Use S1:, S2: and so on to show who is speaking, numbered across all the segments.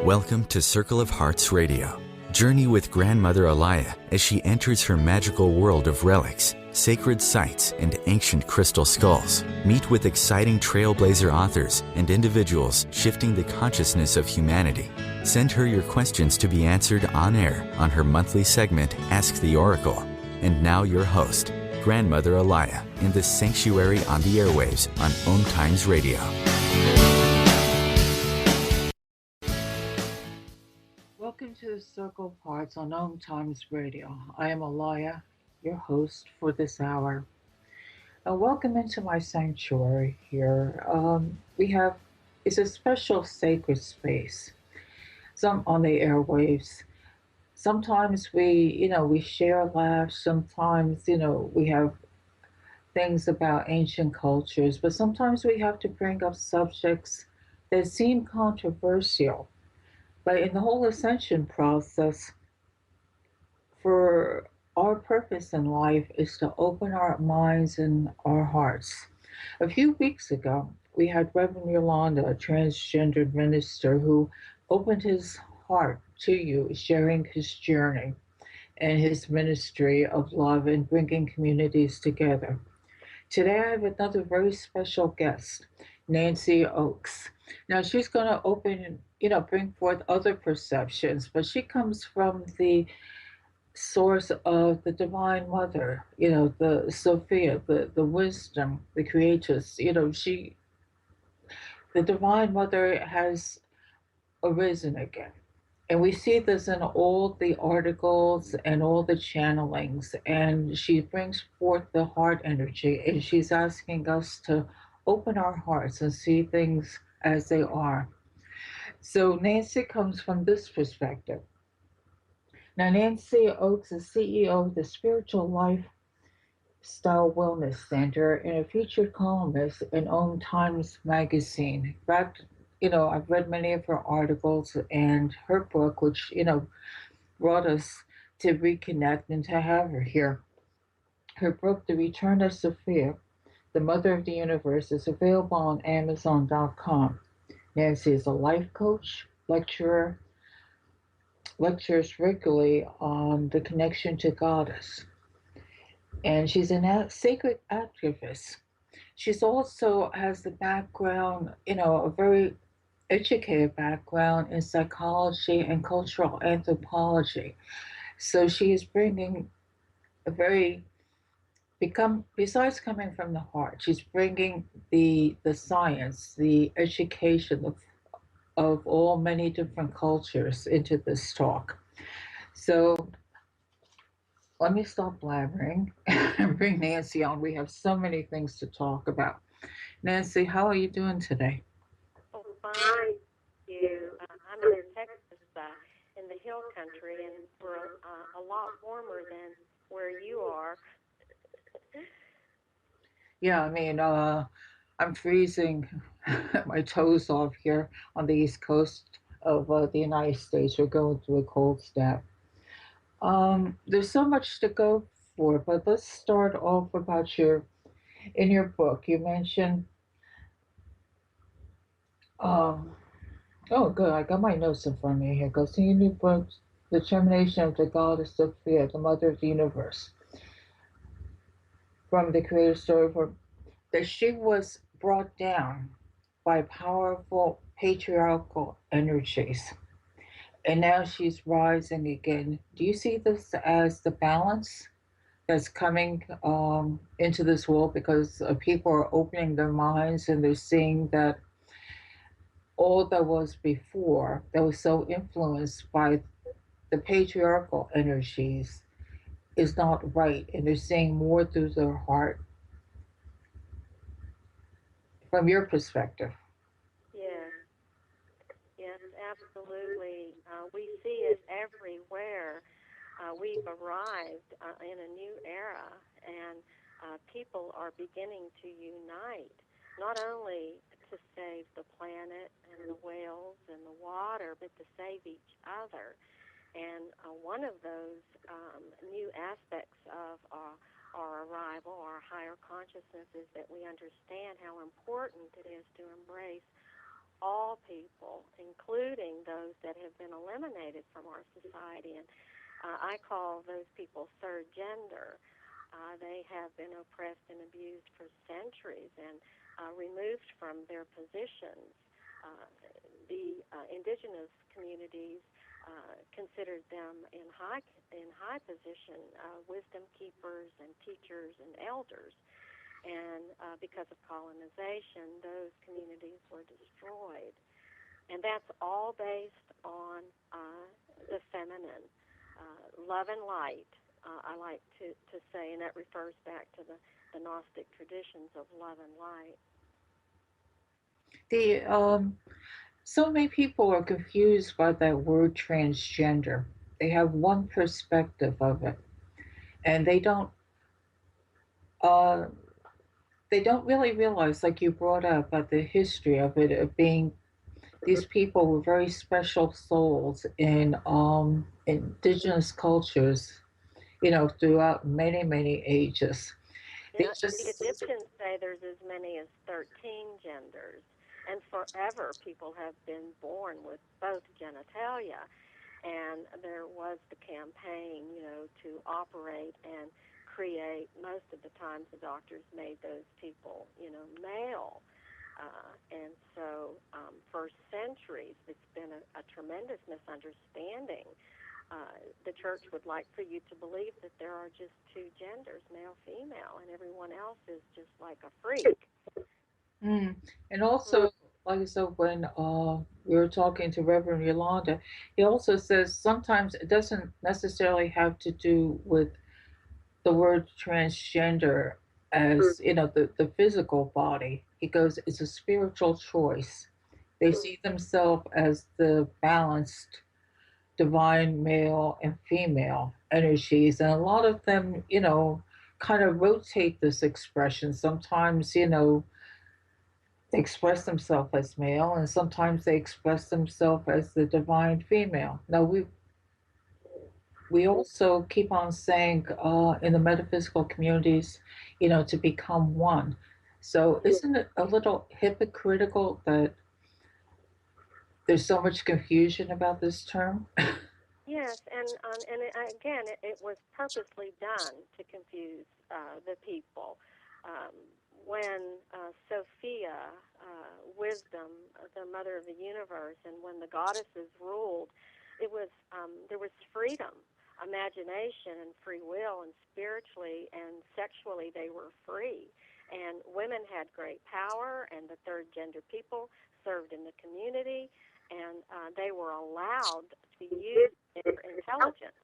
S1: Welcome to Circle of Hearts Radio. Journey with Grandmother Allayah as she enters her magical world of relics, sacred sites, and ancient crystal skulls. Meet with exciting trailblazer authors and individuals shifting the consciousness of humanity. Send her your questions to be answered on air on her monthly segment, Ask the Oracle. And now your host, Grandmother Allayah, in the sanctuary on the airwaves on OMTimes Radio.
S2: Welcome to the Circle of Hearts on OMTimes Radio. I am Allayah, your host for this hour. Welcome into my sanctuary here. It's a special sacred space. Some on the airwaves. Sometimes we share laughs. Sometimes, we have things about ancient cultures, but sometimes we have to bring up subjects that seem controversial. But in the whole ascension process, for our purpose in life is to open our minds and our hearts. A few weeks ago, we had Reverend Yolanda, a transgendered minister, who opened his heart to you, sharing his journey and his ministry of love and bringing communities together. Today, I have another very special guest, Nancy Oakes. Now, she's going to bring forth other perceptions, but she comes from the source of the Divine Mother, the Sophia, the wisdom, the creatress. The Divine Mother has arisen again. And we see this in all the articles and all the channelings. And she brings forth the heart energy, and she's asking us to open our hearts and see things as they are. So Nancy comes from this perspective. Now, Nancy Oakes is CEO of the Spiritual Lifestyle Wellness Center and a featured columnist in OMTimes magazine. In fact, I've read many of her articles and her book, which, brought us to reconnect and to have her here. Her book, The Return of Sophia, the Mother of the Universe, is available on Amazon.com. Nancy is a life coach, lectures regularly on the connection to Goddess. And she's a sacred activist. She's also has the background, a very educated background in psychology and cultural anthropology. So she is bringing besides coming from the heart, she's bringing the science, the education of all many different cultures into this talk. So let me stop blabbering and bring Nancy on. We have so many things to talk about. Nancy, how are you doing today?
S3: Oh, fine. You. I'm in Texas, in the hill country, and we're a lot warmer than where you are.
S2: Yeah, I'm freezing my toes off here on the East Coast of the United States. We're going through a cold snap. There's so much to go for, but let's start off about in your book. You mentioned, oh, good, I got my notes in front of me here. Goes in your new book, The Termination of the Goddess Sophia, the Mother of the Universe, from the creator story that she was brought down by powerful patriarchal energies. And now she's rising again. Do you see this as the balance that's coming into this world because people are opening their minds and they're seeing that all that was before, that was so influenced by the patriarchal energies, is not right, and they're seeing more through their heart from your perspective?
S3: Yes, absolutely. We see it everywhere. We've arrived in a new era, and people are beginning to unite, not only to save the planet and the whales and the water, but to save each other. And one of those new aspects of our arrival, our higher consciousness, is that we understand how important it is to embrace all people, including those that have been eliminated from our society. And I call those people third gender. They have been oppressed and abused for centuries and removed from their positions. The indigenous communities considered them in high position, wisdom keepers and teachers and elders. And because of colonization, those communities were destroyed. And that's all based on the feminine, love and light, I like to say, and that refers back to the Gnostic traditions of love and light.
S2: The So many people are confused by that word transgender. They have one perspective of it, and uh, they don't really realize, like you brought up, about the history of it, of being these people were very special souls in indigenous cultures, throughout many ages. They
S3: Yeah, the
S2: just
S3: Egyptians say there's as many as 13 genders, and forever people have been born with both genitalia. And there was the campaign, to operate and create. Most of the times the doctors made those people, male. And so for centuries, it's been a tremendous misunderstanding. The church would like for you to believe that there are just two genders, male, female, and everyone else is just like a freak.
S2: Mm. And also, like I said, when we were talking to Reverend Yolanda, he also says sometimes it doesn't necessarily have to do with the word transgender as, the physical body. He goes, it's a spiritual choice. They see themselves as the balanced divine male and female energies. And a lot of them, kind of rotate this expression. Sometimes, they express themselves as male, and sometimes they express themselves as the divine female. Now, we also keep on saying in the metaphysical communities, to become one. So, isn't it a little hypocritical that there's so much confusion about this term?
S3: Yes, and again, it was purposely done to confuse the people. Um, when Sophia, wisdom, the mother of the universe, and when the goddesses ruled, there was freedom, imagination, and free will, and spiritually and sexually they were free. And women had great power, and the third gender people served in the community, and they were allowed to use their intelligence.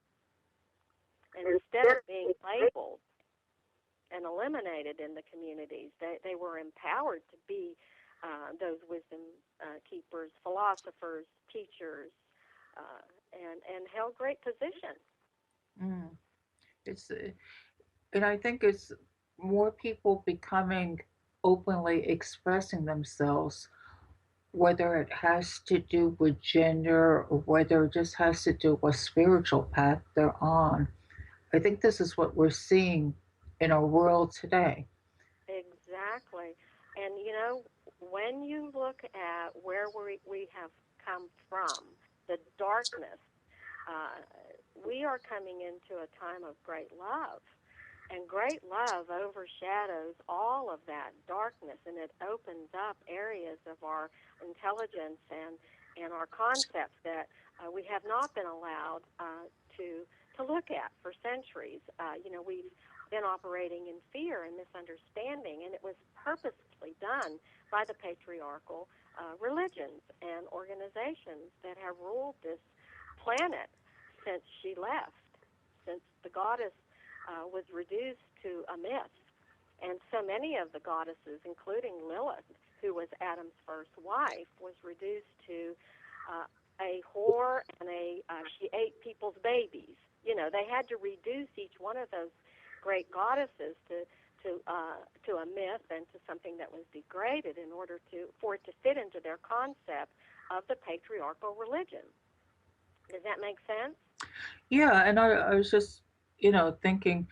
S3: And instead of being labeled and eliminated in the communities, they were empowered to be those wisdom keepers, philosophers, teachers, and held great position.
S2: Mm. It's and I think it's more people becoming openly expressing themselves, whether it has to do with gender or whether it just has to do with spiritual path they're on. I think this is what we're seeing in our world today.
S3: Exactly. And, when you look at where we have come from, the darkness, uh, we are coming into a time of great love. And great love overshadows all of that darkness, and it opens up areas of our intelligence and our concepts that we have not been allowed to look at for centuries. We've been operating in fear and misunderstanding, and it was purposely done by the patriarchal religions and organizations that have ruled this planet since she left, since the goddess was reduced to a myth. And so many of the goddesses, including Lilith, who was Adam's first wife, was reduced to a whore, and she ate people's babies. They had to reduce each one of those great goddesses to a myth and to something that was degraded in order for it to fit into their concept of the patriarchal religion. Does that make sense?
S2: Yeah, and I was just, thinking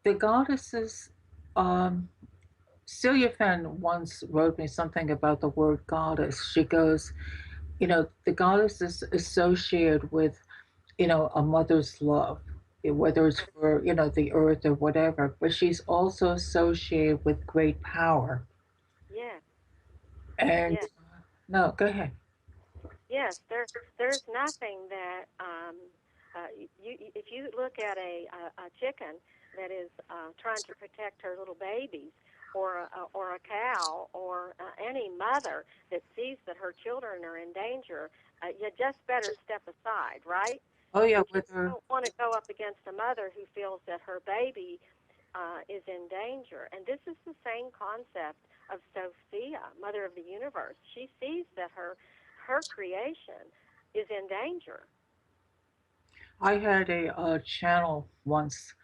S2: the goddesses, um, Celia Fenn once wrote me something about the word goddess. She goes, the goddess is associated with, a mother's love, whether it's for, the earth or whatever, but she's also associated with great power.
S3: Yes,
S2: And
S3: yes,
S2: no, go ahead.
S3: yes. There's nothing that if you look at a chicken that is trying to protect her little babies, or a cow, or any mother that sees that her children are in danger, you just better step aside, right?
S2: Oh yeah,
S3: But you
S2: whether
S3: don't want to go up against a mother who feels that her baby is in danger. And this is the same concept of Sophia, Mother of the Universe. She sees that her creation is in danger.
S2: I had a channel once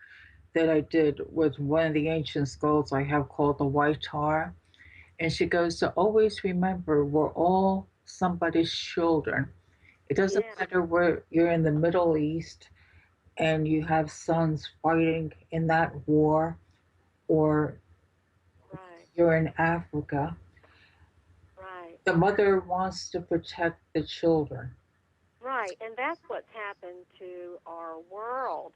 S2: that I did with one of the ancient skulls I have called the White Tar. And she goes to always remember we're all somebody's children. It doesn't
S3: Yeah,
S2: matter where you're in the Middle East and you have sons fighting in that war, or
S3: right,
S2: you're in Africa.
S3: right.
S2: The mother wants to protect the children.
S3: Right, and that's what's happened to our world.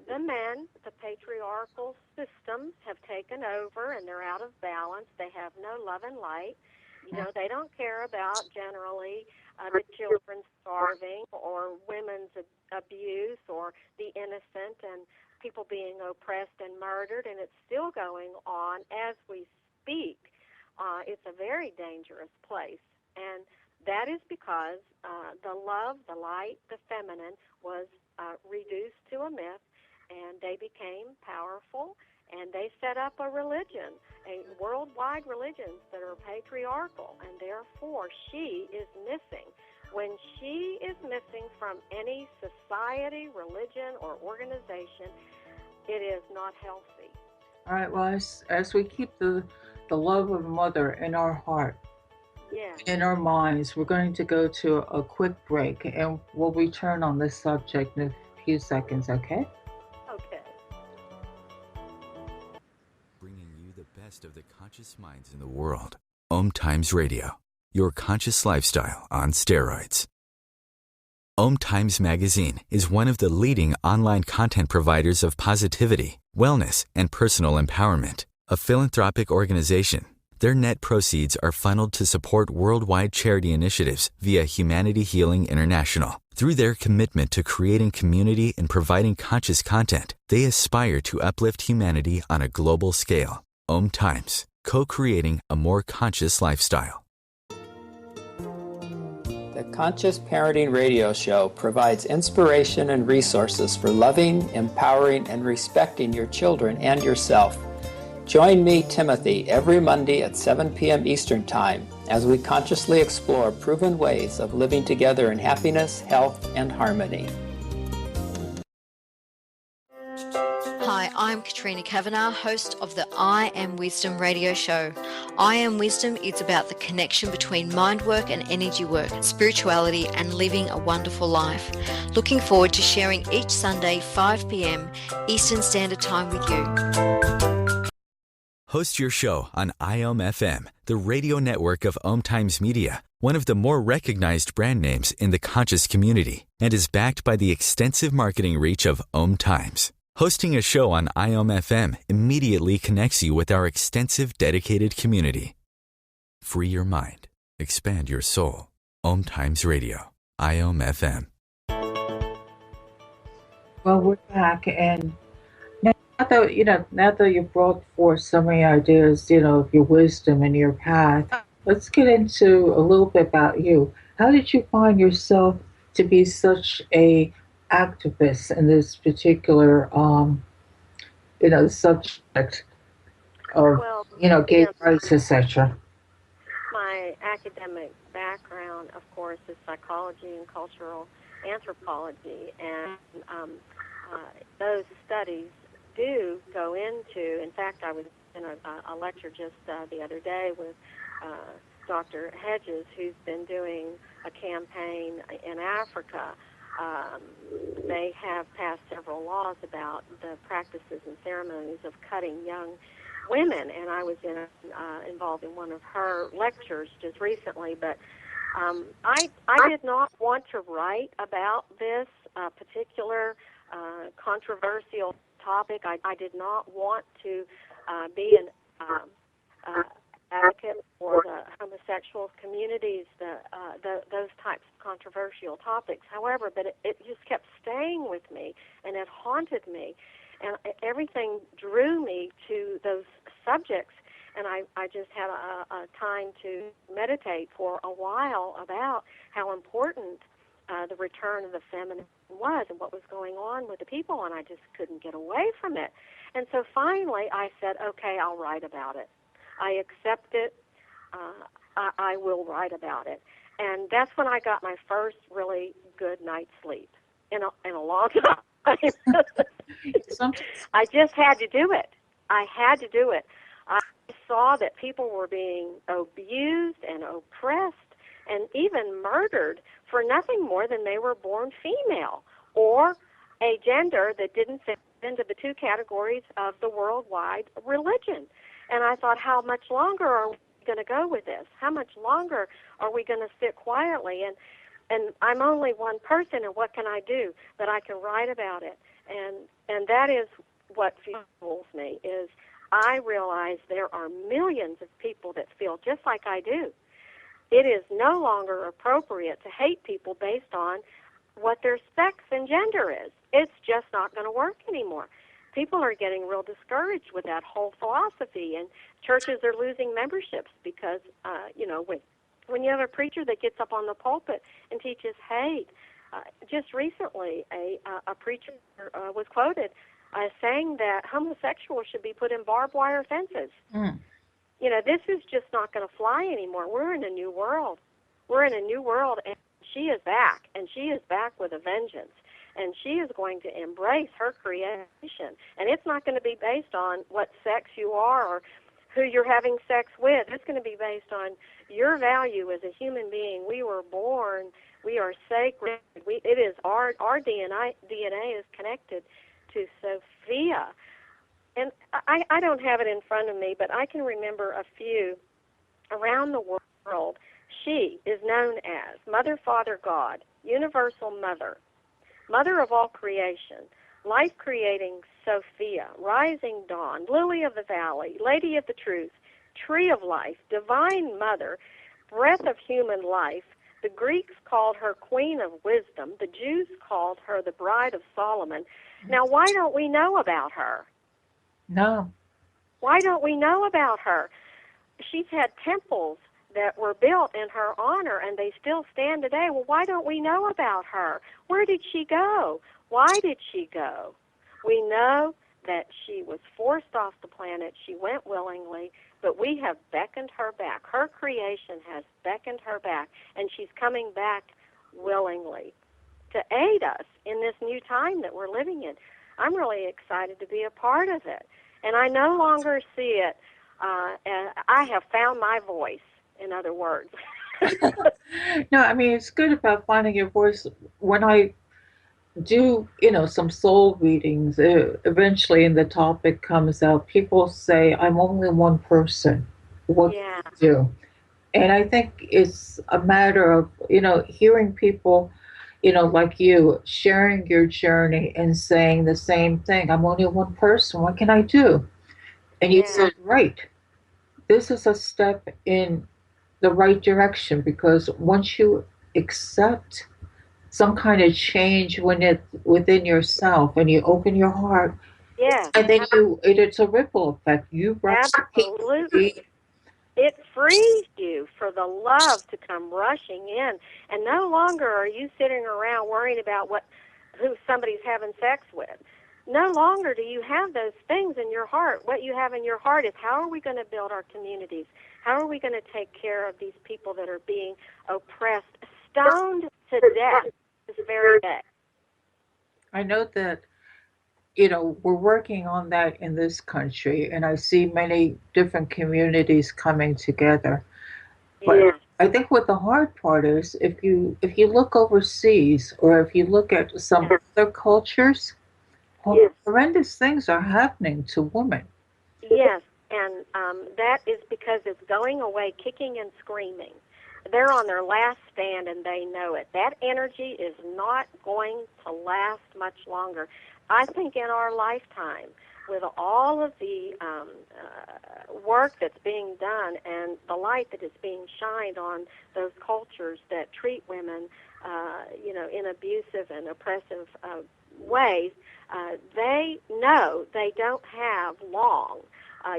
S3: The men, the patriarchal systems have taken over, and they're out of balance. They have no love and light. They don't care about generally the children starving, or women's abuse, or the innocent, and people being oppressed and murdered, and it's still going on as we speak. It's a very dangerous place, and that is because the love, the light, the feminine was reduced to a myth, and they became powerful, and they set up a religion, a worldwide religions that are patriarchal, and therefore she is missing. When she is missing from any society, religion, or organization, it is not healthy.
S2: All right, well, as we keep the love of mother in our heart,
S3: Yes.
S2: in our minds, we're going to go to a quick break and we'll return on this subject in a few seconds, okay?
S3: Okay.
S1: Bringing you the best of the conscious minds in the world. OMTimes Radio, your conscious lifestyle on steroids. OMTimes Magazine is one of the leading online content providers of positivity, wellness, and personal empowerment. A philanthropic organization, their net proceeds are funneled to support worldwide charity initiatives via Humanity Healing International. Through their commitment to creating community and providing conscious content, they aspire to uplift humanity on a global scale. OMTimes, co-creating a more conscious lifestyle.
S4: The Conscious Parenting Radio Show provides inspiration and resources for loving, empowering, and respecting your children and yourself. Join me, Timothy, every Monday at 7 p.m. Eastern Time as we consciously explore proven ways of living together in happiness, health, and harmony.
S5: Hi, I'm Katrina Kavanagh, host of the I Am Wisdom radio show. I Am Wisdom is about the connection between mind work and energy work, spirituality, and living a wonderful life. Looking forward to sharing each Sunday, 5 p.m. Eastern Standard Time with you.
S1: Host your show on IOM FM, the radio network of OMTimes Media, one of the more recognized brand names in the conscious community, and is backed by the extensive marketing reach of OMTimes. Hosting a show on IOM FM immediately connects you with our extensive dedicated community. Free your mind. Expand your soul. OMTimes Radio. IOM FM.
S2: Well, we're back, and now that you brought forth so many ideas, of your wisdom and your path, let's get into a little bit about you. How did you find yourself to be such a activist in this particular, subject of,
S3: Well,
S2: gay rights, etc.?
S3: my academic background, of course, is psychology and cultural anthropology, and those studies do go into, in fact, I was in a lecture just the other day with Dr. Hedges, who's been doing a campaign in Africa. They have passed several laws about the practices and ceremonies of cutting young women, and I was involved in one of her lectures just recently. But I did not want to write about this particular controversial topic. I did not want to be an advocate for the homosexual communities, those types of controversial topics. However, but it just kept staying with me, and it haunted me, and everything drew me to those subjects. And I just had a time to meditate for a while about how important the return of the feminine was and what was going on with the people, and I just couldn't get away from it. And so finally I said, okay, I'll write about it. I accept it. I will write about it. And that's when I got my first really good night's sleep in a long time. I just had to do it. I had to do it. I saw that people were being abused and oppressed and even murdered for nothing more than they were born female or a gender that didn't fit into the two categories of the worldwide religion. And I thought, how much longer are we going to go with this? How much longer are we going to sit quietly? And I'm only one person, and what can I do? But I can write about it. And that is what fuels me, is I realize there are millions of people that feel just like I do. It is no longer appropriate to hate people based on what their sex and gender is. It's just not going to work anymore. People are getting real discouraged with that whole philosophy, and churches are losing memberships because, when you have a preacher that gets up on the pulpit and teaches hate. Just recently, a preacher was quoted saying that homosexuals should be put in barbed wire fences. Mm. This is just not going to fly anymore. We're in a new world. We're in a new world, and she is back, and she is back with a vengeance. And she is going to embrace her creation. And it's not going to be based on what sex you are or who you're having sex with. It's going to be based on your value as a human being. We were born. We are sacred. It is our DNA is connected to Sophia. And I don't have it in front of me, but I can remember a few around the world. She is known as Mother, Father, God, Universal Mother, Mother of all creation, life-creating Sophia, rising dawn, lily of the valley, lady of the truth, tree of life, divine mother, breath of human life. The Greeks called her queen of wisdom. The Jews called her the bride of Solomon. Now, why don't we know about her?
S2: No.
S3: Why don't we know about her? She's had temples that were built in her honor, and they still stand today. Well, why don't we know about her? Where did she go? Why did she go? We know that she was forced off the planet. She went willingly, but we have beckoned her back. Her creation has beckoned her back, and she's coming back willingly to aid us in this new time that we're living in. I'm really excited to be a part of it, and I no longer see it. And I have found my voice, in other words.
S2: No, I mean, it's good about finding your voice. When I do, some soul readings, eventually and the topic comes out, people say, I'm only one person. What do you do? And I think it's a matter of, hearing people, like you, sharing your journey and saying the same thing. I'm only one person. What can I do? And you said, right. This is a step in the right direction, because once you accept some kind of change within yourself and you open your heart, and then it's a ripple effect. You brought
S3: absolutely. It frees you for the love to come rushing in, and no longer are you sitting around worrying about who somebody's having sex with. No longer do you have those things in your heart. What you have in your heart is, how are we going to build our communities? How are we going to take care of these people that are being oppressed, stoned to death this very day?
S2: I know that, we're working on that in this country, and I see many different communities coming together. But I think what the hard part is, if you look overseas, or if you look at some other cultures, horrendous things are happening to women.
S3: Yes. And that is because it's going away kicking and screaming. They're on their last stand, and they know it. That energy is not going to last much longer. I think in our lifetime, with all of the work that's being done and the light that is being shined on those cultures that treat women, in abusive and oppressive ways, they know they don't have long.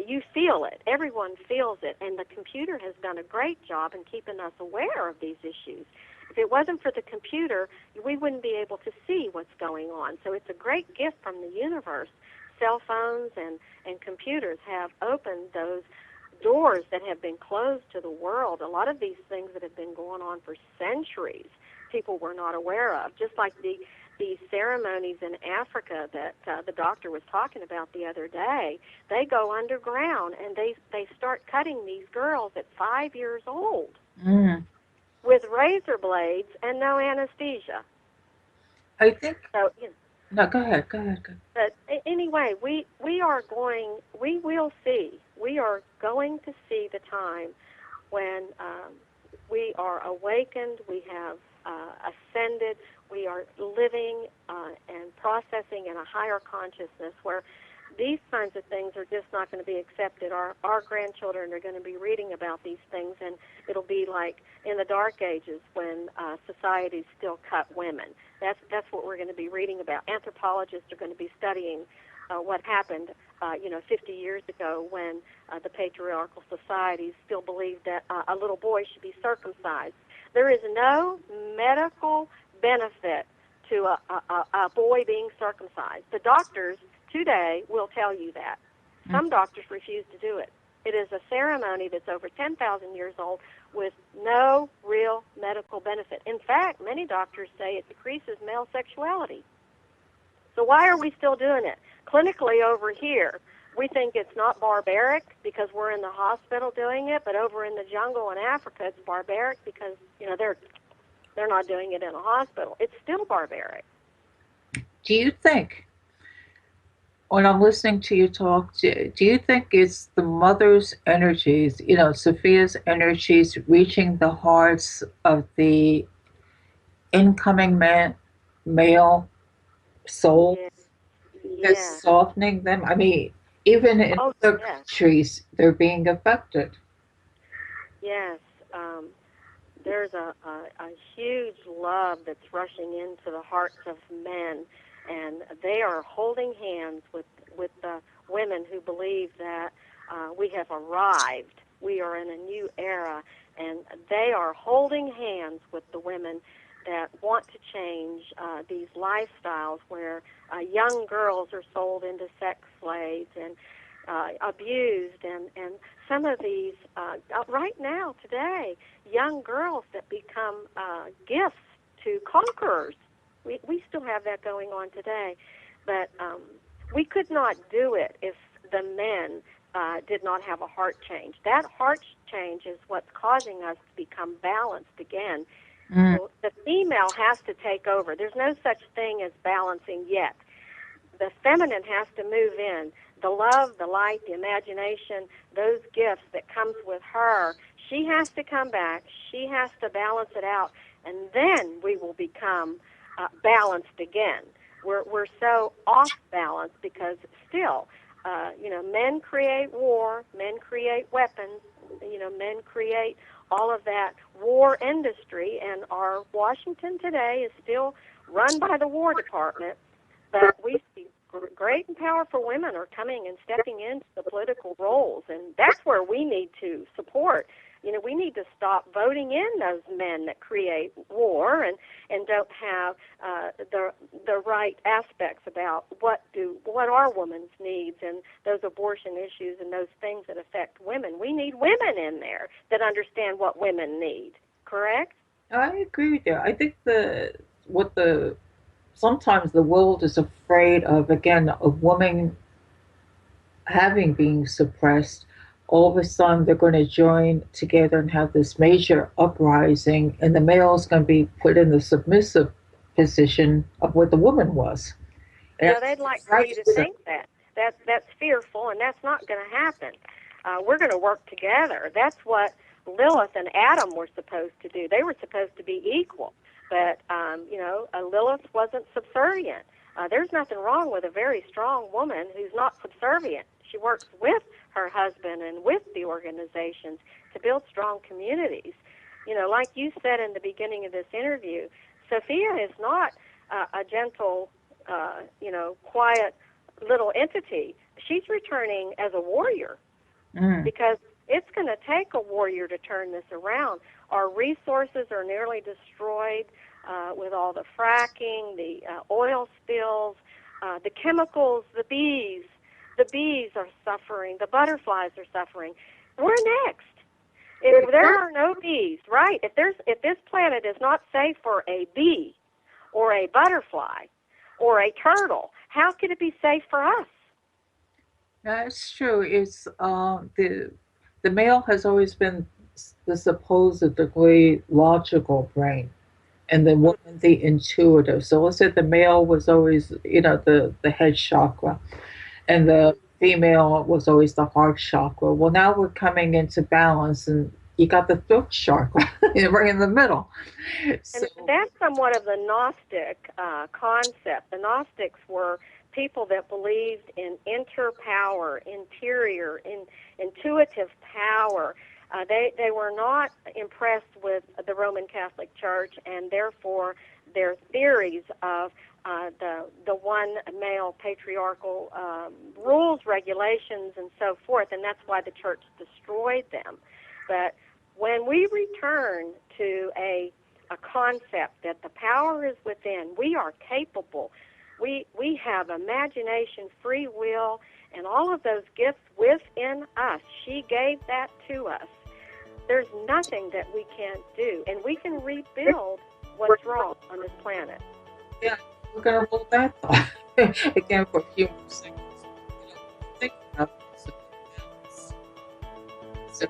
S3: You feel it. Everyone feels it. And the computer has done a great job in keeping us aware of these issues. If it wasn't for the computer, we wouldn't be able to see what's going on. So it's a great gift from the universe. Cell phones and computers have opened those doors that have been closed to the world. A lot of these things that have been going on for centuries, people were not aware of, just like these ceremonies in Africa that the doctor was talking about the other day. They go underground, and they start cutting these girls at 5 years old with razor blades and no anesthesia.
S2: I think.
S3: So,
S2: No, go ahead.
S3: But anyway, we will see. We are going to see the time when we are awakened, we have ascended, we are living and processing in a higher consciousness where these kinds of things are just not going to be accepted. Our grandchildren are going to be reading about these things, and it'll be like in the Dark Ages when societies still cut women. That's what we're going to be reading about. Anthropologists are going to be studying what happened, 50 years ago when the patriarchal societies still believed that a little boy should be circumcised. There is no medical benefit to a boy being circumcised. The doctors today will tell you that. Some doctors refuse to do it. It is a ceremony that's over 10,000 years old with no real medical benefit. In fact, many doctors say it decreases male sexuality. So why are we still doing it? Clinically over here, we think it's not barbaric because we're in the hospital doing it, but over in the jungle in Africa, it's barbaric because, they're not doing it in a hospital. It's still barbaric.
S2: Do you think, when I'm listening to you talk, do you think it's the mother's energies, Sophia's energies reaching the hearts of the incoming male soul, that's softening them? I mean, even in other countries, they're being affected.
S3: Yes. There's a huge love that's rushing into the hearts of men, and they are holding hands with the women who believe that we have arrived. We are in a new era, and they are holding hands with the women that want to change these lifestyles where young girls are sold into sex slaves and abused, and some of these, right now, today, young girls that become gifts to conquerors. We still have that going on today, but we could not do it if the men did not have a heart change. That heart change is what's causing us to become balanced again. So the female has to take over. There's no such thing as balancing yet. The feminine has to move in. The love, the light, the imagination, those gifts that comes with her, she has to come back. She has to balance it out, and then we will become balanced again. We're so off balance because still, men create war, men create weapons, men create all of that war industry, and our Washington today is still run by the War Department, but we see great and powerful women are coming and stepping into the political roles, and that's where we need to support. We need to stop voting in those men that create war and don't have the right aspects about what are women's needs and those abortion issues and those things that affect women. We need women in there that understand what women need. Correct?
S2: I agree with you. I think sometimes the world is afraid of, again, a woman being suppressed. All of a sudden, they're going to join together and have this major uprising, and the male is going to be put in the submissive position of what the woman was.
S3: They'd like for you to think that. That's fearful, and that's not going to happen. we're going to work together. That's what Lilith and Adam were supposed to do. They were supposed to be equal, but Lilith wasn't subservient. There's nothing wrong with a very strong woman who's not subservient. She works with her husband and with the organizations to build strong communities. Like you said in the beginning of this interview, Sophia is not a gentle, quiet little entity. She's returning as a warrior because it's going to take a warrior to turn this around. Our resources are nearly destroyed with all the fracking, the oil spills, the chemicals, the bees. The bees are suffering. The butterflies are suffering. We're next. If there are no bees, right? If this planet is not safe for a bee or a butterfly or a turtle, how could it be safe for us?
S2: That's true. It's the male has always been the supposedly logical brain, and the woman the intuitive. So let's say the male was always, the head chakra, and the female was always the heart chakra. Well, now we're coming into balance, and you got the throat chakra right in the middle. So,
S3: and that's somewhat of the Gnostic concept. The Gnostics were people that believed in interpower, interior, intuitive power. They were not impressed with the Roman Catholic Church, and therefore their theories of the one male patriarchal rules, regulations, and so forth, and that's why the church destroyed them. But when we return to a concept that the power is within, we are capable. We have imagination, free will, and all of those gifts within us. She gave that to us. There's nothing that we can't do, and we can rebuild what's wrong on this planet.
S2: Yeah, we're going to roll that thought again for a few more seconds. Think about this. So,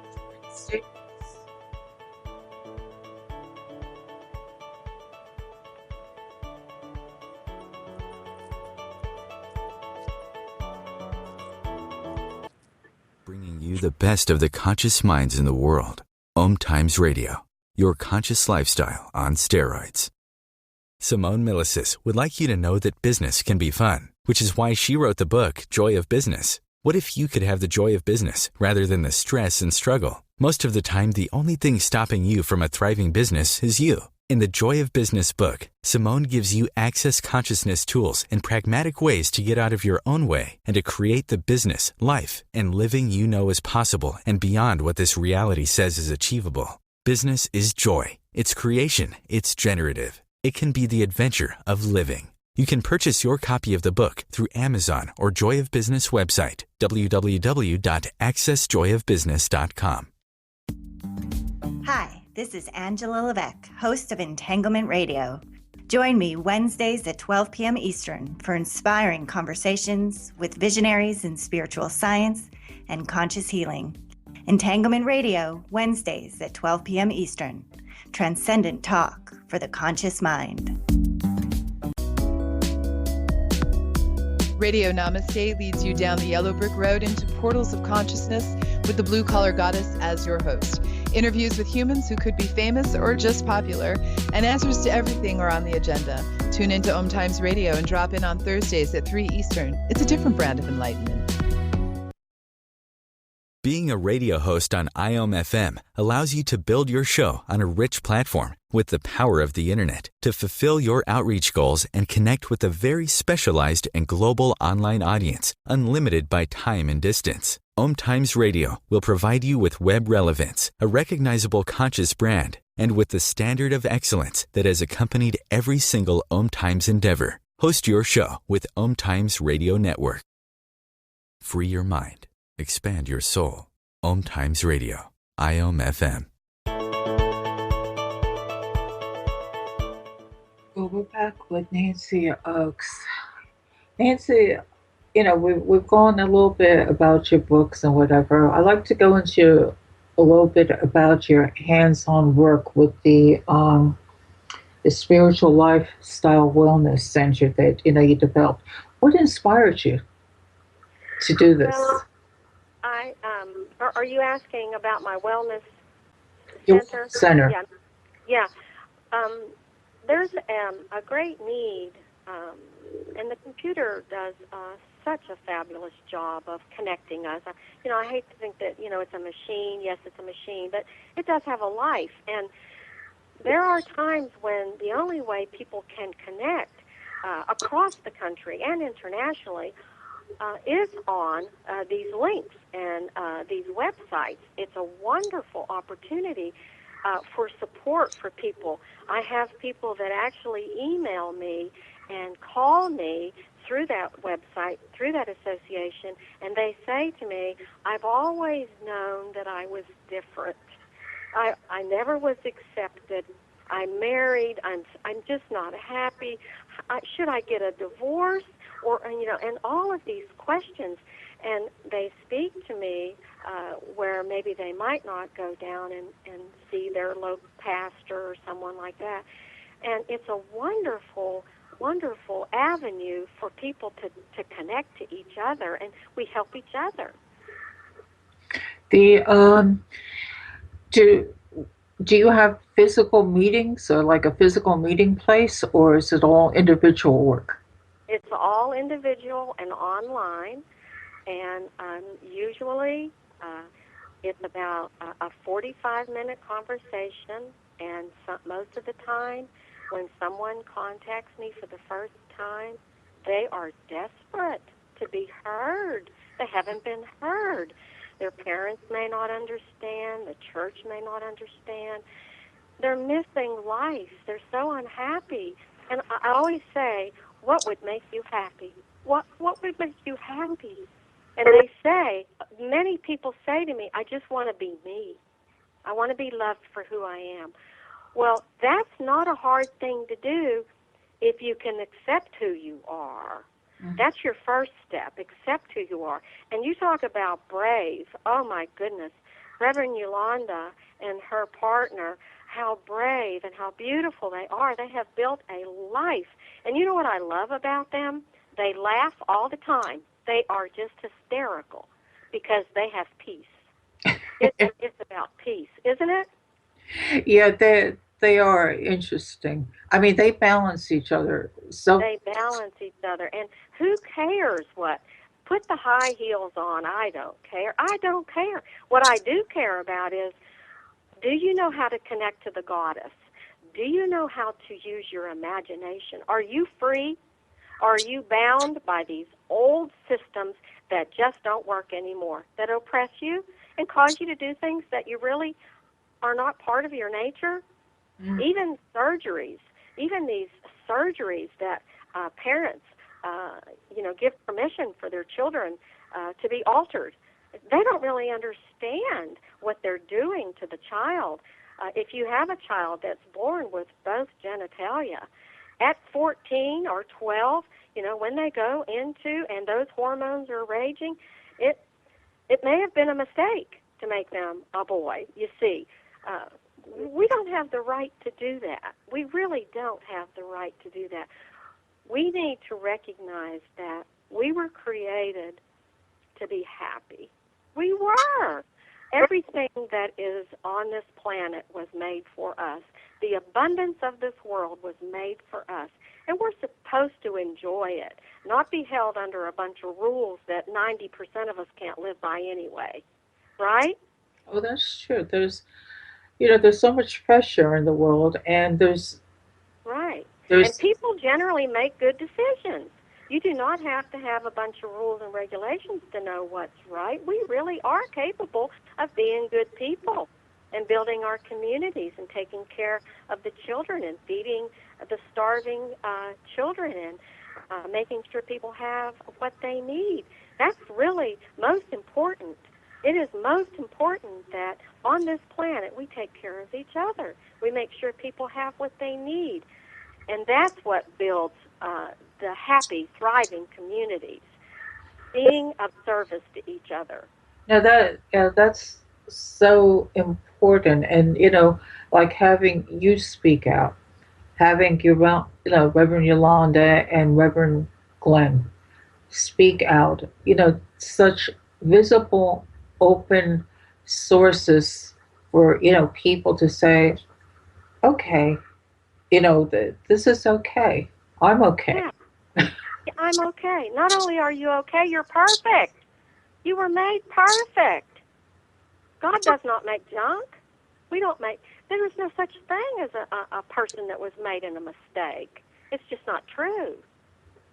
S1: bringing you the best of the conscious minds in the world. OMTimes Radio, your conscious lifestyle on steroids. Simone Milasas would like you to know that business can be fun, which is why she wrote the book, Joy of Business. What if you could have the joy of business rather than the stress and struggle? Most of the time, the only thing stopping you from a thriving business is you. In the Joy of Business book, Simone gives you access consciousness tools and pragmatic ways to get out of your own way and to create the business, life, and living you know is possible and beyond what this reality says is achievable. Business is joy. It's creation. It's generative. It can be the adventure of living. You can purchase your copy of the book through Amazon or Joy of Business website, www.accessjoyofbusiness.com.
S6: Hi, this is Angela Levesque, host of Entanglement Radio. Join me Wednesdays at 12 p.m. Eastern for inspiring conversations with visionaries in spiritual science and conscious healing. Entanglement Radio, Wednesdays at 12 p.m. Eastern. Transcendent talk for the conscious mind.
S7: Radio Namaste leads you down the yellow brick road into portals of consciousness with the blue collar goddess as your host. Interviews with humans who could be famous or just popular, and answers to everything are on the agenda. Tune into OMTimes Radio and drop in on Thursdays at 3 Eastern. It's a different brand of enlightenment.
S1: Being a radio host on IOM FM allows you to build your show on a rich platform with the power of the internet to fulfill your outreach goals and connect with a very specialized and global online audience, unlimited by time and distance. OMTimes Radio will provide you with web relevance, a recognizable conscious brand, and with the standard of excellence that has accompanied every single OMTimes endeavor. Host your show with OMTimes Radio Network. Free your mind. Expand your soul. OMTimes Radio. IOM FM.
S2: well, we're back with Nancy Oakes. Nancy, we've gone a little bit about your books and whatever. I'd like to go into a little bit about your hands-on work with the Spiritual Lifestyle Wellness Center that you developed. What inspired you to do this?
S3: Well, are you asking about my wellness
S2: Your
S3: center?
S2: center.
S3: Yeah. Yeah. There's a great need, and the computer does such a fabulous job of connecting us. I hate to think that, it's a machine. Yes, it's a machine, but it does have a life. And there are times when the only way people can connect across the country and internationally is on these links and these websites. It's a wonderful opportunity for support for people. I have people that actually email me and call me through that website, through that association, and they say to me, I've always known that I was different. I never was accepted. I'm married. I'm just not happy. Should I get a divorce? Or, and all of these questions. And they speak to me where maybe they might not go down and see their local pastor or someone like that. And it's a wonderful, wonderful avenue for people to connect to each other, and we help each other.
S2: Do you have physical meetings, or like a physical meeting place, or is it all individual work?
S3: It's all individual and online, and usually it's about a 45-minute conversation, and most of the time when someone contacts me for the first time, they are desperate to be heard. They haven't been heard. Their parents may not understand. The church may not understand. They're missing life. They're so unhappy. And I always say, what would make you happy? What would make you happy? And they say, many people say to me, I just want to be me. I want to be loved for who I am. Well, that's not a hard thing to do if you can accept who you are. Mm-hmm. That's your first step, accept who you are. And you talk about brave. Oh, my goodness. Reverend Yolanda and her partner, how brave and how beautiful they are. They have built a life. And you know what I love about them? They laugh all the time. They are just hysterical because they have peace. It's about peace, isn't it?
S2: Yeah, they are interesting. I mean, they balance each other. So
S3: they balance each other. And who cares what? Put the high heels on. I don't care. I don't care. What I do care about is, do you know how to connect to the goddess? Do you know how to use your imagination? Are you free? Are you bound by these old systems that just don't work anymore, that oppress you and cause you to do things that you really are not part of your nature? Mm. Even surgeries, even these surgeries that parents, give permission for their children to be altered. They don't really understand what they're doing to the child. If you have a child that's born with both genitalia, at 14 or 12, when they go into and those hormones are raging, it may have been a mistake to make them a boy. You see, we don't have the right to do that. We really don't have the right to do that. We need to recognize that we were created to be happy. We were. Everything that is on this planet was made for us. The abundance of this world was made for us. And we're supposed to enjoy it, not be held under a bunch of rules that 90% of us can't live by anyway. Right?
S2: Oh, that's true. There's so much pressure in the world, and there's
S3: and people generally make good decisions. You do not have to have a bunch of rules and regulations to know what's right. We really are capable of being good people and building our communities and taking care of the children and feeding the starving children and making sure people have what they need. That's really most important. It is most important that on this planet we take care of each other. We make sure people have what they need. And that's what builds the happy, thriving communities, being of service to each other.
S2: Now that's so important. And, like having you speak out, having Reverend Yolanda and Reverend Glenn speak out, such visible, open sources for, people to say, okay, this is okay. I'm okay.
S3: Yeah, I'm okay. Not only are you okay, you're perfect. You were made perfect. God does not make junk. We don't make, there is no such thing as a person that was made in a mistake. It's just not true.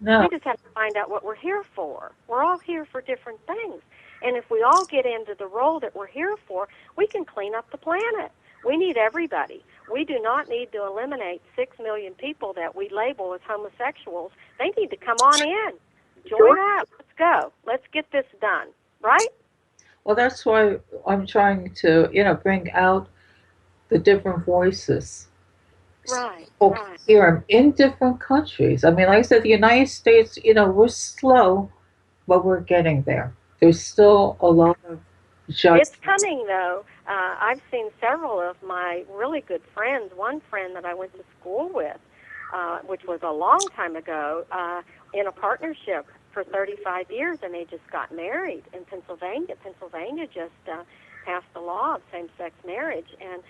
S2: No.
S3: We just have to find out what we're here for. We're all here for different things. And if we all get into the role that we're here for, we can clean up the planet. We need everybody. We do not need to eliminate 6 million people that we label as homosexuals. They need to come on in. Join up. Let's go. Let's get this done. Right?
S2: Well, that's why I'm trying to, bring out the different voices.
S3: Right.
S2: People
S3: Right.
S2: hear them in different countries. I mean, like I said, the United States, we're slow, but we're getting there. There's still a lot of
S3: It's
S2: judgment.
S3: coming, though. I've seen several of my really good friends. One friend that I went to school with, which was a long time ago, in a partnership for 35 years, and they just got married in Pennsylvania. Pennsylvania just passed the law of same-sex marriage, and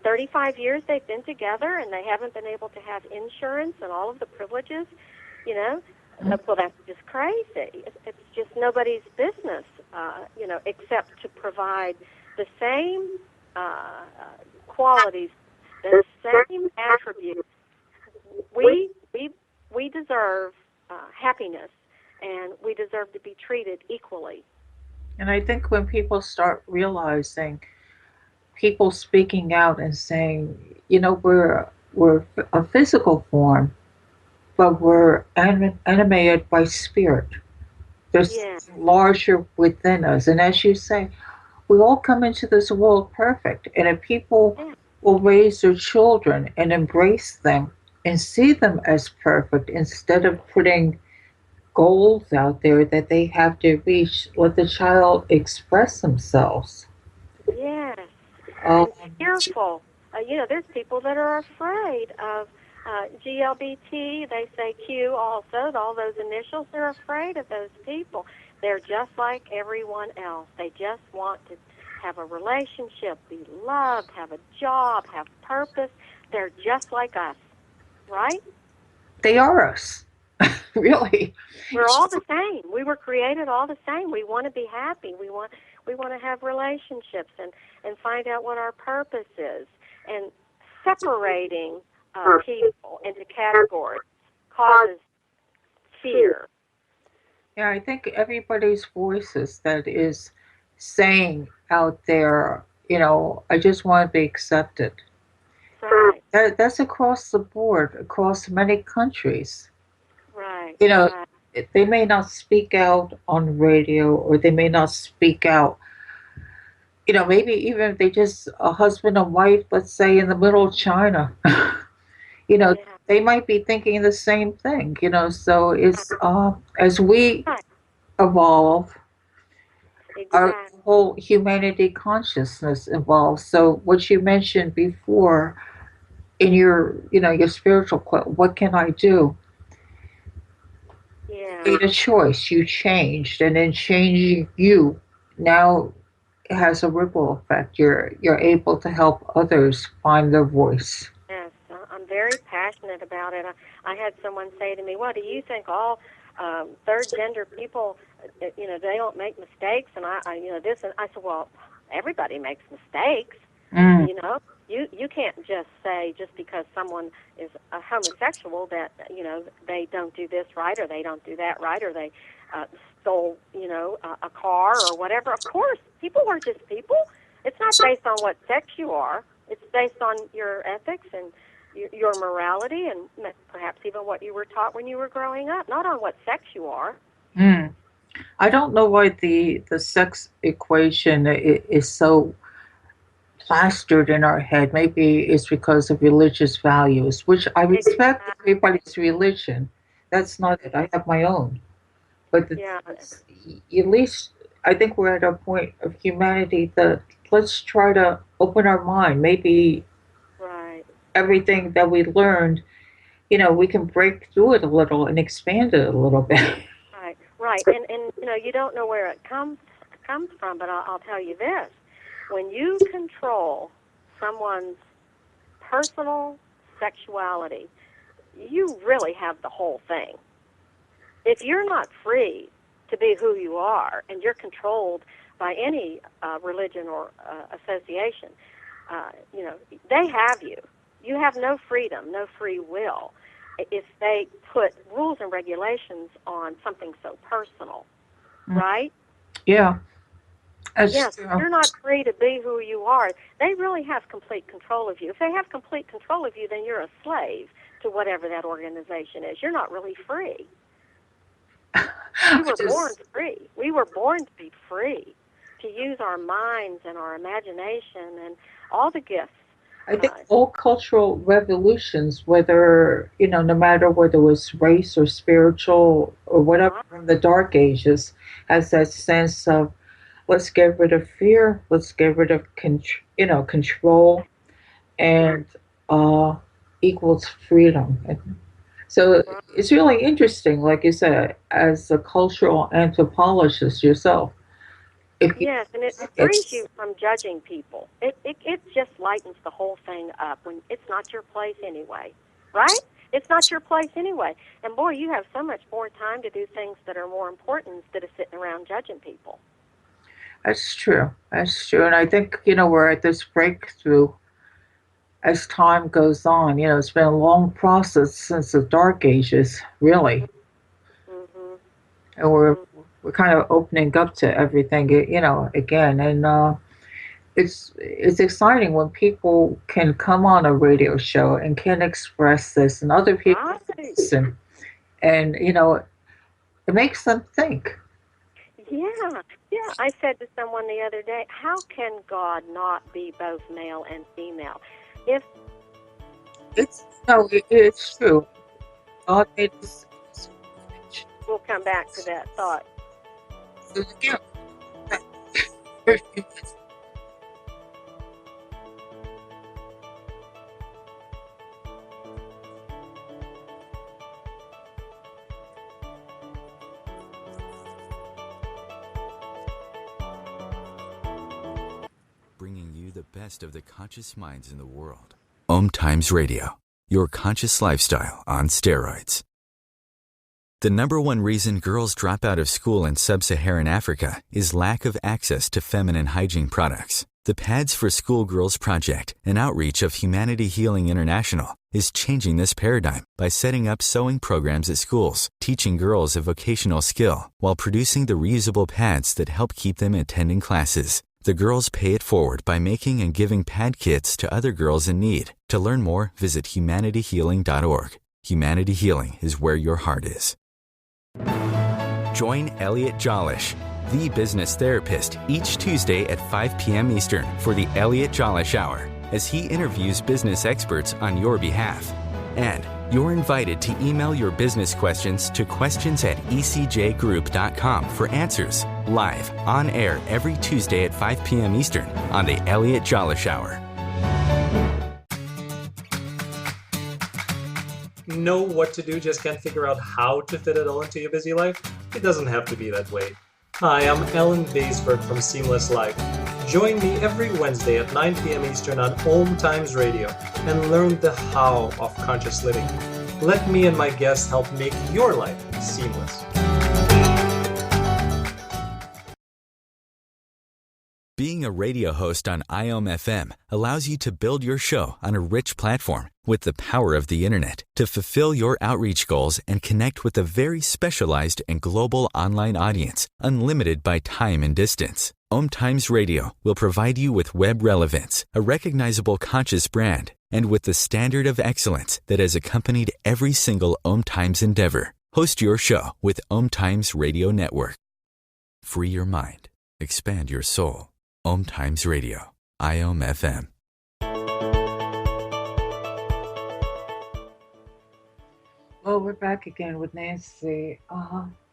S3: 35 years they've been together, and they haven't been able to have insurance and all of the privileges, Well, that's just crazy. It's just nobody's business, except to provide the same qualities, the same attributes. We deserve happiness, and we deserve to be treated equally.
S2: And I think when people start realizing, people speaking out and saying, we're a physical form, but we're animated by spirit. There's
S3: Yeah.
S2: something larger within us. And as you say, we all come into this world perfect. And if people will raise their children and embrace them and see them as perfect instead of putting goals out there that they have to reach, let the child express themselves.
S3: Yes.
S2: Um,
S3: And fearful. There's people that are afraid of GLBT. They say Q also, all those initials. They're afraid of those people. They're just like everyone else. They just want to have a relationship, be loved, have a job, have purpose. They're just like us, right?
S2: they are us, really.
S3: We're all the same. We were created all the same. We want to be happy. We want to have relationships and find out what our purpose is. And separating people into categories causes fear.
S2: Yeah, I think everybody's voices that is saying out there, I just want to be accepted.
S3: Right.
S2: That's across the board, across many countries.
S3: Right.
S2: You know,
S3: Right.
S2: they may not speak out on radio, or they may not speak out, maybe even if they just a husband and wife, let's say in the middle of China, you know,
S3: Yeah.
S2: they might be thinking the same thing, so it's as we
S3: Right.
S2: evolve, our
S3: Exactly.
S2: whole humanity consciousness evolves. So what you mentioned before in your spiritual what can I do?
S3: Yeah.
S2: You made a choice, you changed, and in changing you, now it has a ripple effect. You're able to help others find their voice.
S3: Yes, I'm very passionate about it. I had someone say to me, "Well, do you think all third gender people, they don't make mistakes?" And this, and I said, "Well, everybody makes mistakes.
S2: Mm.
S3: You can't just say just because someone is a homosexual that they don't do this right or they don't do that right or they stole a car or whatever. Of course, people are just people. It's not based on what sex you are. It's based on your ethics and your morality and perhaps even what you were taught when you were growing up, not on what sex you are."
S2: Mm. I don't know why the sex equation is so plastered in our head. Maybe it's because of religious values, which I respect
S3: Exactly.
S2: everybody's religion. That's not it. I have my own. But
S3: Yeah.
S2: at least I think we're at a point of humanity that let's try to open our mind. Maybe
S3: Right.
S2: everything that we learned, we can break through it a little and expand it a little bit.
S3: Right. Right. And you don't know where it comes from, but I'll tell you this. When you control someone's personal sexuality, you really have the whole thing. If you're not free to be who you are and you're controlled by any religion or association, they have you. You have no freedom, no free will if they put rules and regulations on something so personal, right?
S2: Yeah.
S3: Yes, if you're not free to be who you are, they really have complete control of you. If they have complete control of you, then you're a slave to whatever that organization is. You're not really free. We were born free. We were born to be free, to use our minds and our imagination and all the gifts.
S2: I think all cultural revolutions, whether, no matter whether it was race or spiritual or whatever from the Dark Ages, has that sense of let's get rid of fear, let's get rid of control, and equals freedom. And so it's really interesting, like you said, as a cultural anthropologist yourself.
S3: Yes, and it frees you from judging people. It just lightens the whole thing up when it's not your place anyway, right? It's not your place anyway. And boy, you have so much more time to do things that are more important instead of sitting around judging people.
S2: That's true. That's true. And I think, we're at this breakthrough as time goes on. It's been a long process since the Dark Ages, really.
S3: Mm-hmm.
S2: And we're kind of opening up to everything, again. And it's exciting when people can come on a radio show and can express this, and other people listen. And, it makes them think.
S3: Yeah. I said to someone the other day, how can God not be both male and female?
S2: It's true. God made us.
S3: We'll come back to that thought.
S2: Yeah.
S1: Bringing you the best of the conscious minds in the world. OMTimes Radio, your conscious lifestyle on steroids. The number one reason girls drop out of school in sub-Saharan Africa is lack of access to feminine hygiene products. The Pads for Schoolgirls Project, an outreach of Humanity Healing International, is changing this paradigm by setting up sewing programs at schools, teaching girls a vocational skill, while producing the reusable pads that help keep them attending classes. The girls pay it forward by making and giving pad kits to other girls in need. To learn more, visit humanityhealing.org. Humanity Healing is where your heart is. Join Elliot Jollish, the business therapist, each Tuesday at 5 p.m. Eastern for the Elliot Jollish Hour, as he interviews business experts on your behalf. And you're invited to email your business questions to questions@ecjgroup.com for answers, live, on air every Tuesday at 5 p.m. Eastern on the Elliot Jollish Hour.
S8: Know what to do, just can't figure out how to fit it all into your busy life? It doesn't have to be that way. Hi, I'm Ellen Baisberg from Seamless Life. Join me every Wednesday at 9 p.m. Eastern on OMTimes Radio and learn the how of conscious living. Let me and my guests help make your life seamless.
S1: Being a radio host on IOM-FM allows you to build your show on a rich platform with the power of the internet to fulfill your outreach goals and connect with a very specialized and global online audience, unlimited by time and distance. OMTimes Radio will provide you with web relevance, a recognizable conscious brand, and with the standard of excellence that has accompanied every single OMTimes endeavor. Host your show with OMTimes Radio Network. Free your mind. Expand your soul. OMTimes Radio. IOM-FM.
S2: Well, we're back again with Nancy.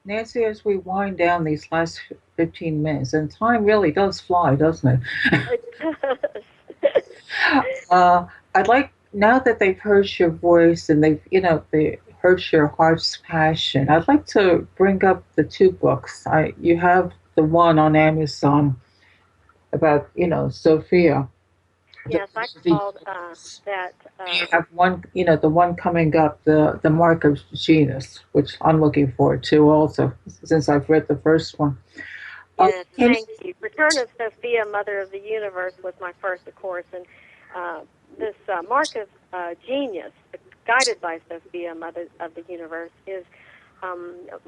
S2: Nancy, as we wind down these last 15 minutes, and time really does fly, doesn't it?
S3: It does.
S2: I'd like, now that they've heard your voice and they heard your heart's passion, I'd like to bring up the two books. You have the one on Amazon, about, Sophia.
S3: Yes, I
S2: The,
S3: called that.
S2: you have one, the one coming up, the Mark of Genus, which I'm looking forward to also, since I've read the first one.
S3: Yes,
S2: Can
S3: thank you. Return of Sophia, Mother of the Universe, was my first, of course, and this Mark of Genius, guided by Sophia, Mother of the Universe, is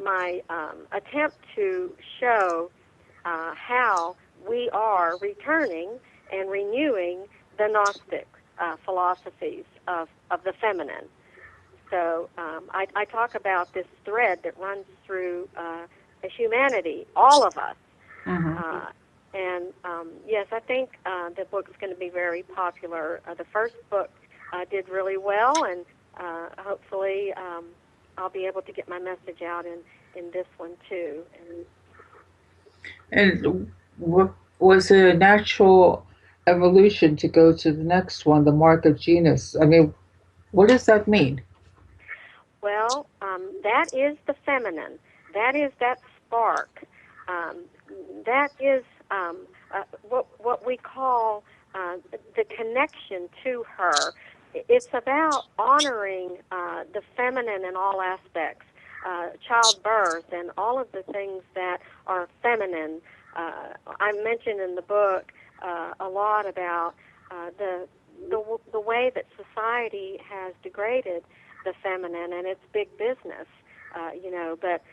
S3: my attempt to show how we are returning and renewing the Gnostic philosophies of the feminine. So I talk about this thread that runs through humanity, all of us. And yes, I think the book's going to be very popular. The first book did really well, and hopefully I'll be able to get my message out in this one too.
S2: And was it a natural evolution to go to the next one, the Mark of Genus? I mean, what does that mean?
S3: Well, that is the feminine. That is that spark. That is what we call the connection to her. It's about honoring the feminine in all aspects, childbirth and all of the things that are feminine. I mentioned in the book a lot about the way that society has degraded the feminine, and it's big business, but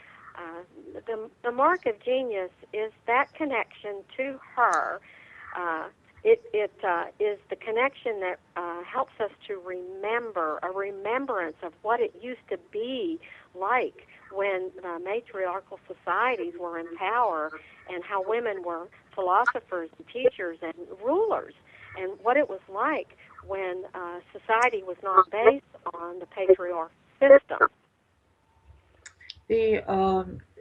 S3: the Mark of Genius is that connection to her. It is the connection that helps us to remember, a remembrance of what it used to be like when matriarchal societies were in power, and how women were philosophers and teachers and rulers, and what it was like when society was not based on the patriarchal system.
S2: It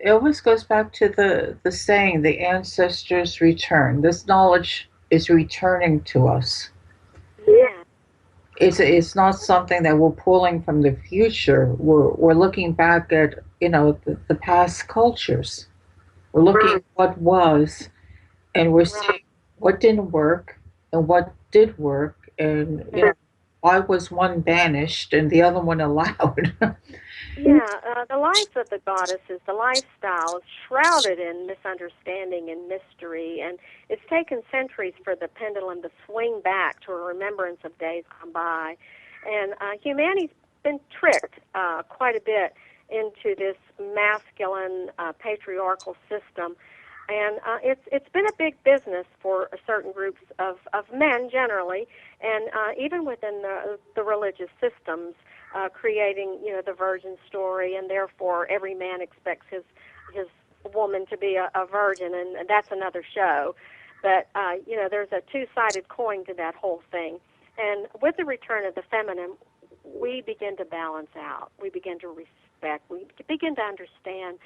S2: always goes back to the saying, the ancestors return. This knowledge is returning to us.
S3: Yeah.
S2: It's not something that we're pulling from the future. We're looking back at, the past cultures. We're looking at what was, and we're seeing what didn't work and what did work, and why was one banished and the other one allowed.
S3: Yeah, the life of the goddesses, the lifestyle, is shrouded in misunderstanding and mystery, and it's taken centuries for the pendulum to swing back to a remembrance of days gone by. And humanity's been tricked quite a bit into this masculine patriarchal system, and it's been a big business for certain groups of men generally, and even within the religious systems. Creating, the virgin story, and therefore every man expects his woman to be a virgin, and that's another show. But there's a two-sided coin to that whole thing. And with the return of the feminine, we begin to balance out. We begin to respect. We begin to understand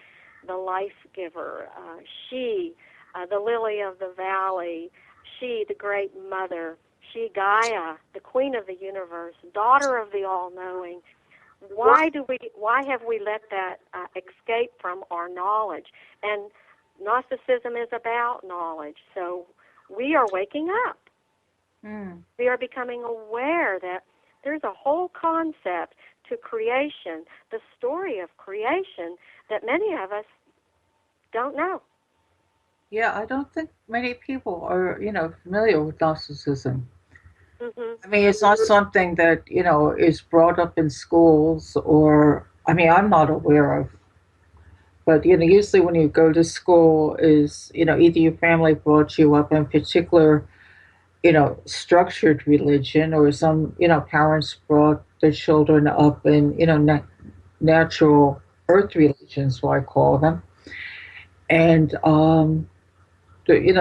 S3: the life giver. She, the lily of the valley. She, the great mother. She, Gaia, the queen of the universe, daughter of the all-knowing. Why have we let that escape from our knowledge? And Gnosticism is about knowledge. So we are waking up. We are becoming aware that there's a whole concept to creation, the story of creation, that many of us don't know.
S2: Yeah, I don't think many people are, familiar with Gnosticism. I mean, it's not something that, is brought up in schools, or, I mean, I'm not aware of. But, usually when you go to school is, either your family brought you up in particular, structured religion, or some, parents brought their children up in, natural earth religions, what I call them. And,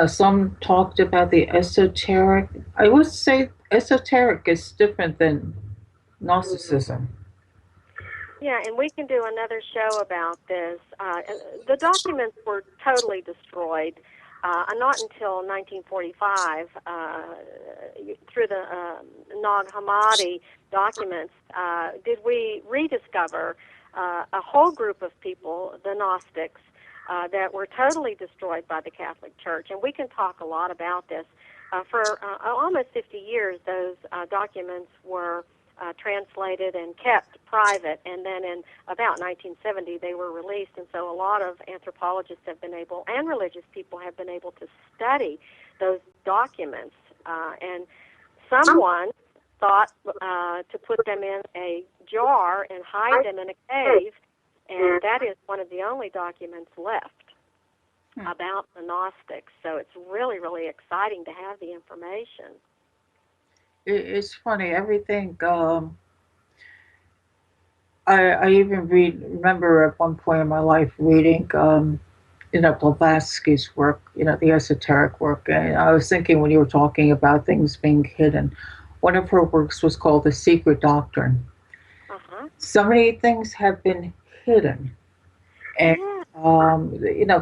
S2: some talked about the esoteric. I would say esoteric is different than Gnosticism.
S3: Yeah, and we can do another show about this. The documents were totally destroyed, not until 1945, through the Nag Hammadi documents, did we rediscover a whole group of people, the Gnostics, that were totally destroyed by the Catholic Church. And we can talk a lot about this. For almost 50 years, those documents were translated and kept private, and then in about 1970 they were released, and so a lot of anthropologists have been able, and religious people have been able to study those documents, and someone thought to put them in a jar and hide them in a cave, and that is one of the only documents left about the Gnostics, so it's really, really exciting to have the information.
S2: It's funny, everything. I even remember at one point in my life reading, Blavatsky's work, the esoteric work. And I was thinking when you were talking about things being hidden, one of her works was called The Secret Doctrine. So many things have been hidden. And,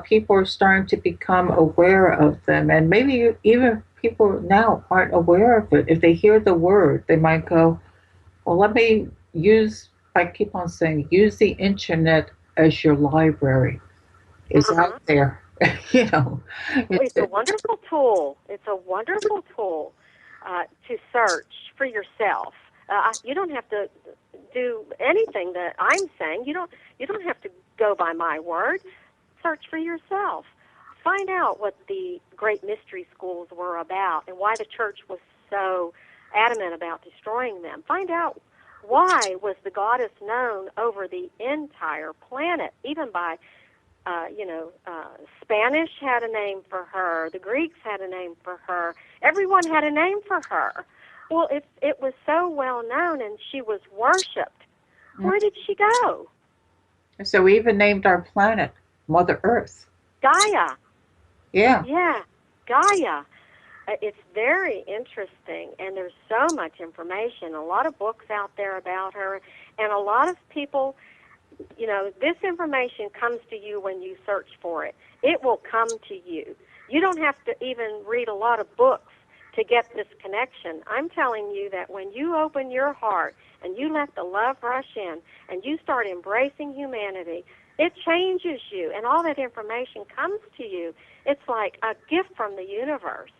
S2: people are starting to become aware of them. And maybe even people now aren't aware of it. If they hear the word, they might go, well, let me I keep on saying, use the internet as your library. It's out there. It's
S3: a wonderful tool. It's a wonderful tool to search for yourself. You don't have to do anything that I'm saying. You don't have to go by my word. Search for yourself. Find out what the great mystery schools were about and why the church was so adamant about destroying them. Find out why was the goddess known over the entire planet, even by, Spanish had a name for her, the Greeks had a name for her, everyone had a name for her. Well, if it was so well known and she was worshipped, where did she go?
S2: So we even named our planet Mother Earth.
S3: Gaia.
S2: Yeah.
S3: Yeah, Gaia. It's very interesting, and there's so much information, a lot of books out there about her, and a lot of people, this information comes to you when you search for it. It will come to you. You don't have to even read a lot of books to get this connection. I'm telling you that when you open your heart and you let the love rush in and you start embracing humanity, it changes you, and all that information comes to you. It's like a gift from the universe.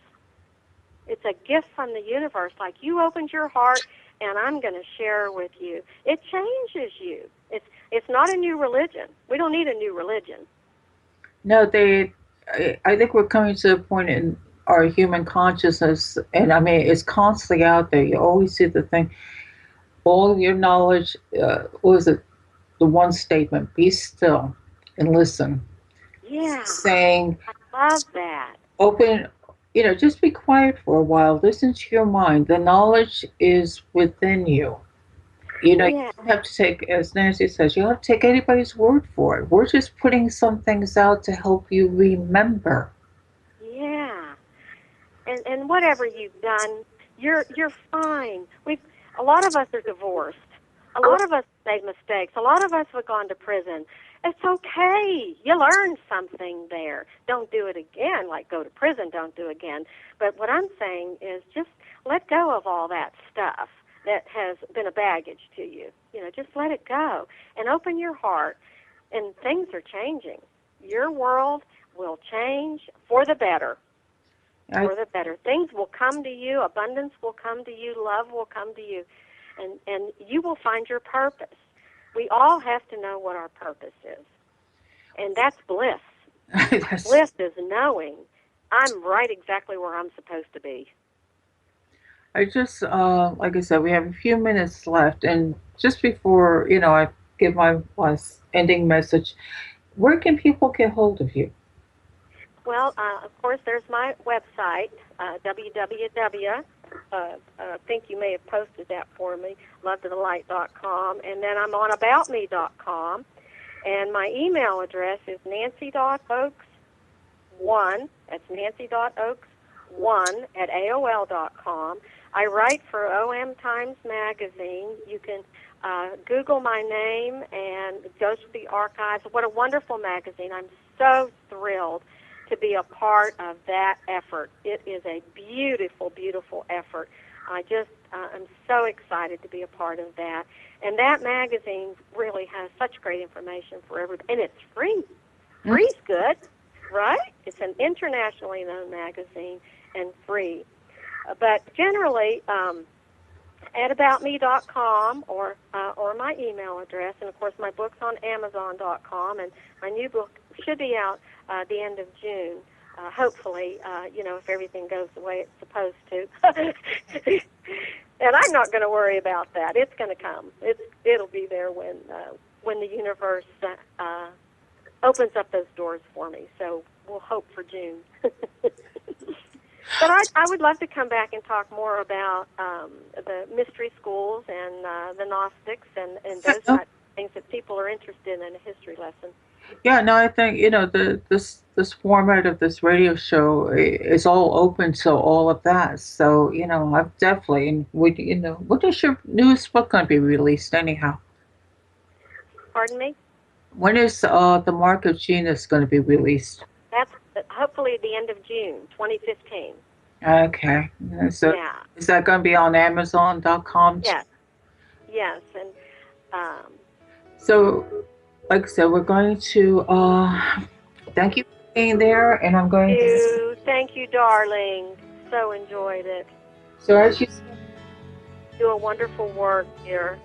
S3: It's a gift from the universe, like you opened your heart, and I'm going to share with you. It changes you. It's not a new religion. We don't need a new religion.
S2: No, I think we're coming to a point in our human consciousness, and I mean, it's constantly out there. You always see the thing. All of your knowledge, what was it? The one statement, be still and listen.
S3: Yeah.
S2: Saying,
S3: I love that.
S2: Open, just be quiet for a while. Listen to your mind. The knowledge is within you. You don't have to take, as Nancy says, you don't have to take anybody's word for it. We're just putting some things out to help you remember.
S3: Yeah. And whatever you've done, you're fine. A lot of us are divorced. A lot of us made mistakes. A lot of us have gone to prison. It's okay. You learned something there. Don't do it again, like go to prison, don't do it again. But what I'm saying is just let go of all that stuff that has been a baggage to you. Just let it go and open your heart, and things are changing. Your world will change for the better. For the better. Things will come to you. Abundance will come to you. Love will come to you. And you will find your purpose. We all have to know what our purpose is. And that's bliss. Bliss is knowing I'm right exactly where I'm supposed to be.
S2: I just, like I said, we have a few minutes left. And just before, I give my last ending message, where can people get hold of you?
S3: Well, of course, there's my website, www. I think you may have posted that for me, lovetothe.light.com, and then I'm on aboutme.com, and my email address is nancy.oakes1, that's nancy.oakes1@aol.com. I write for OMTimes magazine. You can Google my name and go to the archives. What a wonderful magazine. I'm so thrilled to be a part of that effort. It is a beautiful, beautiful effort. I'm so excited to be a part of that. And that magazine really has such great information for everybody. And it's free. Free's good, right? It's an internationally known magazine and free. But generally, at aboutme.com or my email address, and of course my book's on Amazon.com, and my new book should be out the end of June. Hopefully, if everything goes the way it's supposed to. And I'm not going to worry about that. It's going to come. It'll be there when the universe opens up those doors for me. So we'll hope for June. But I would love to come back and talk more about the mystery schools and the Gnostics and those types of things that people are interested in a history lesson.
S2: Yeah, no, I think this format of this radio show is all open to all of that. So I've definitely. And what is your newest book going to be released anyhow?
S3: Pardon me?
S2: When is the Mark of Genius going to be released?
S3: That's hopefully at the end of June, 2015.
S2: Okay. So
S3: yeah.
S2: Is that going to be on Amazon.com?
S3: Yes, and
S2: so, like I said, we're going to thank you for being there, and I'm going to
S3: thank you, darling. So enjoyed it.
S2: So as you
S3: do a wonderful work here.